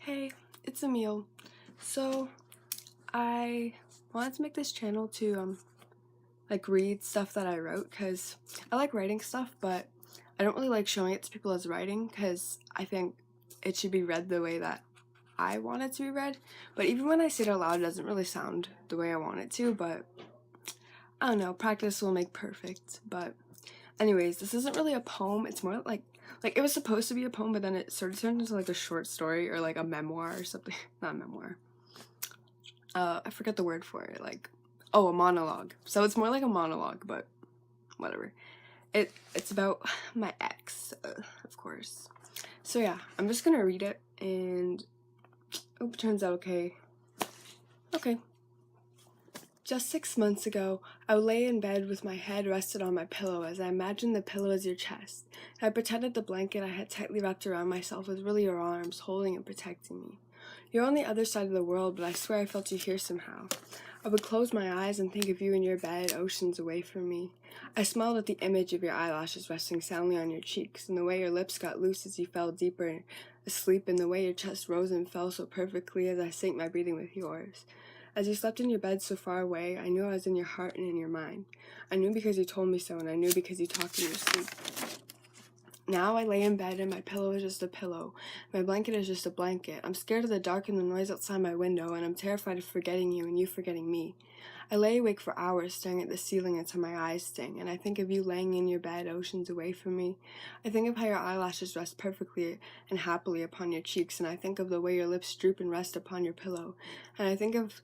Hey, it's Emil. So, I wanted to make this channel to, read stuff that I wrote, because I like writing stuff, but I don't really like showing it to people as writing, because I think it should be read the way that I want it to be read. But even when I say it out loud, it doesn't really sound the way I want it to, but I don't know, practice will make perfect. But anyways, this isn't really a poem, it's more like it was supposed to be a poem, but then it sort of turned into like a short story or like a memoir or something. Not a memoir. I forget the word for it. A monologue. So it's more like a monologue, but whatever. It's about my ex, of course. So yeah, I'm just gonna read it, and hope it turns out okay. Okay. Just 6 months ago, I lay in bed with my head rested on my pillow as I imagined the pillow as your chest. I pretended the blanket I had tightly wrapped around myself was really your arms, holding and protecting me. You're on the other side of the world, but I swear I felt you here somehow. I would close my eyes and think of you in your bed, oceans away from me. I smiled at the image of your eyelashes resting soundly on your cheeks, and the way your lips got loose as you fell deeper asleep, and the way your chest rose and fell so perfectly as I synced my breathing with yours. As you slept in your bed so far away, I knew I was in your heart and in your mind. I knew because you told me so, and I knew because you talked in your sleep. Now I lay in bed and my pillow is just a pillow. My blanket is just a blanket. I'm scared of the dark and the noise outside my window, and I'm terrified of forgetting you and you forgetting me. I lay awake for hours staring at the ceiling until my eyes sting, and I think of you laying in your bed oceans away from me. I think of how your eyelashes rest perfectly and happily upon your cheeks, and I think of the way your lips droop and rest upon your pillow, and I think of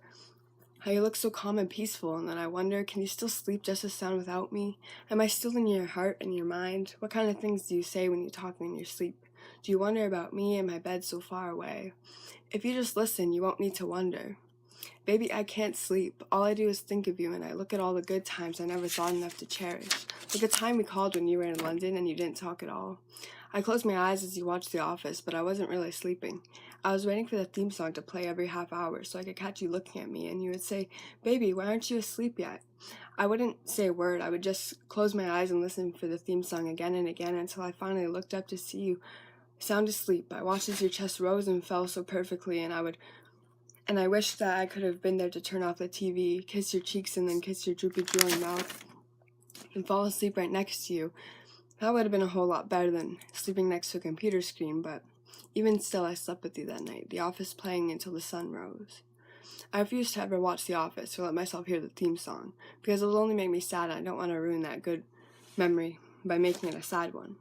how you look so calm and peaceful, and then I wonder, can you still sleep just as sound without me? Am I still in your heart and your mind? What kind of things do you say when you talk in your sleep? Do you wonder about me and my bed so far away? If you just listen, you won't need to wonder. Baby, I can't sleep. All I do is think of you, and I look at all the good times I never thought enough to cherish. Like the time we called when you were in London and you didn't talk at all. I closed my eyes as you watched The Office, but I wasn't really sleeping. I was waiting for the theme song to play every half hour so I could catch you looking at me, and you would say, "Baby, why aren't you asleep yet?" I wouldn't say a word. I would just close my eyes and listen for the theme song again and again until I finally looked up to see you sound asleep. I watched as your chest rose and fell so perfectly, and I wished that I could have been there to turn off the TV, kiss your cheeks, and then kiss your droopy, drooling mouth, and fall asleep right next to you. That would have been a whole lot better than sleeping next to a computer screen, but even still, I slept with you that night, The Office playing until the sun rose. I refused to ever watch The Office or let myself hear the theme song, because it will only make me sad, and I don't want to ruin that good memory by making it a sad one.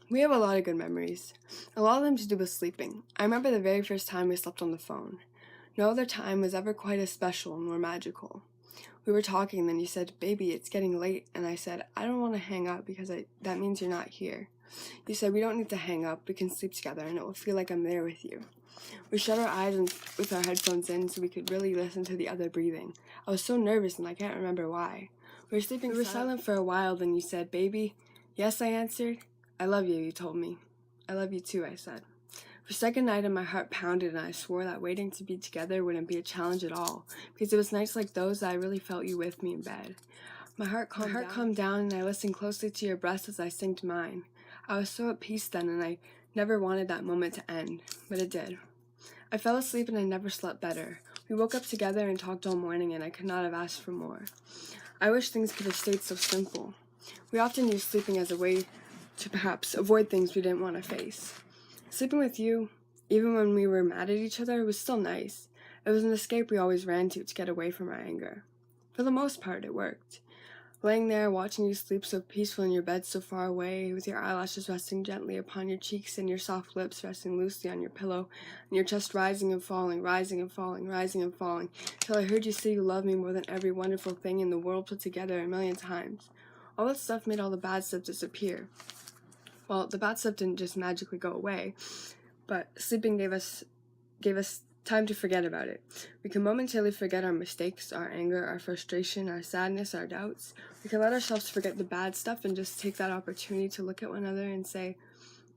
We have a lot of good memories, a lot of them to do with sleeping. I remember the very first time we slept on the phone. No other time was ever quite as special nor magical. We were talking, and then you said, "Baby, it's getting late," and I said, "I don't want to hang up because that means you're not here." You said, "We don't need to hang up, we can sleep together, and it will feel like I'm there with you." We shut our eyes with our headphones in so we could really listen to the other breathing. I was so nervous, and I can't remember why. We were silent for a while, then you said, "Baby." "Yes," I answered. "I love you," you told me. "I love you too," I said. For a second night, and my heart pounded, and I swore that waiting to be together wouldn't be a challenge at all, because it was nights like those that I really felt you with me in bed. My heart calmed down, and I listened closely to your breath as I synced mine. I was so at peace then, and I never wanted that moment to end, but it did. I fell asleep, and I never slept better. We woke up together and talked all morning, and I could not have asked for more. I wish things could have stayed so simple. We often use sleeping as a way to perhaps avoid things we didn't want to face. Sleeping with you, even when we were mad at each other, was still nice. It was an escape we always ran to get away from our anger. For the most part, it worked. Laying there, watching you sleep so peaceful in your bed so far away, with your eyelashes resting gently upon your cheeks and your soft lips resting loosely on your pillow, and your chest rising and falling, rising and falling, rising and falling, till I heard you say you loved me more than every wonderful thing in the world put together a million times. All that stuff made all the bad stuff disappear. Well, the bad stuff didn't just magically go away, but sleeping gave us time to forget about it. We can momentarily forget our mistakes, our anger, our frustration, our sadness, our doubts. We can let ourselves forget the bad stuff and just take that opportunity to look at one another and say,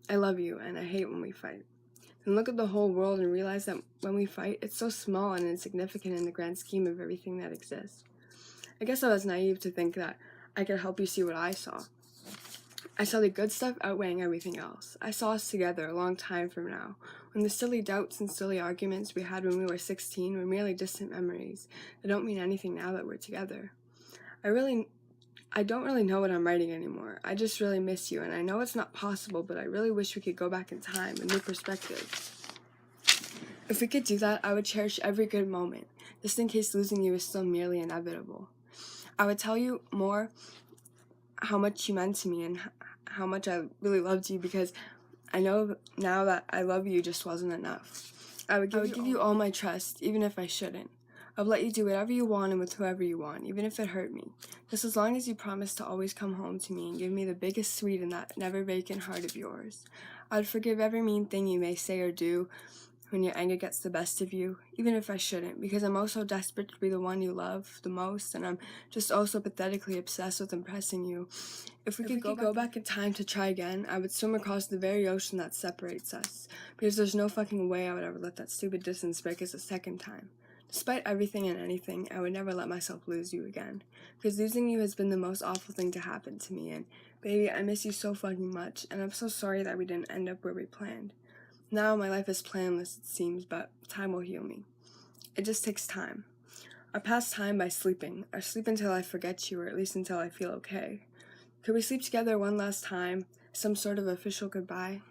"I love you, and I hate when we fight." Then look at the whole world and realize that when we fight, it's so small and insignificant in the grand scheme of everything that exists. I guess I was naive to think that I could help you see what I saw. I saw the good stuff outweighing everything else. I saw us together a long time from now, when the silly doubts and silly arguments we had when we were 16 were merely distant memories that don't mean anything now that we're together. I don't really know what I'm writing anymore. I just really miss you, and I know it's not possible, but I really wish we could go back in time, a new perspective. If we could do that, I would cherish every good moment, just in case losing you is still merely inevitable. I would tell you more how much you meant to me and how much I really loved you, because I know now that I love you just wasn't enough. I would give you all my trust, even if I shouldn't. I would let you do whatever you want and with whoever you want, even if it hurt me. Just as long as you promise to always come home to me and give me the biggest sweet in that never vacant heart of yours. I would forgive every mean thing you may say or do when your anger gets the best of you, even if I shouldn't, because I'm also desperate to be the one you love the most, and I'm just also pathetically obsessed with impressing you. If we could go back in time to try again, I would swim across the very ocean that separates us, because there's no fucking way I would ever let that stupid distance break us a second time. Despite everything and anything, I would never let myself lose you again, because losing you has been the most awful thing to happen to me, and baby, I miss you so fucking much, and I'm so sorry that we didn't end up where we planned. Now my life is planless, it seems, but time will heal me. It just takes time. I pass time by sleeping. I sleep until I forget you, or at least until I feel okay. Could we sleep together one last time? Some sort of official goodbye?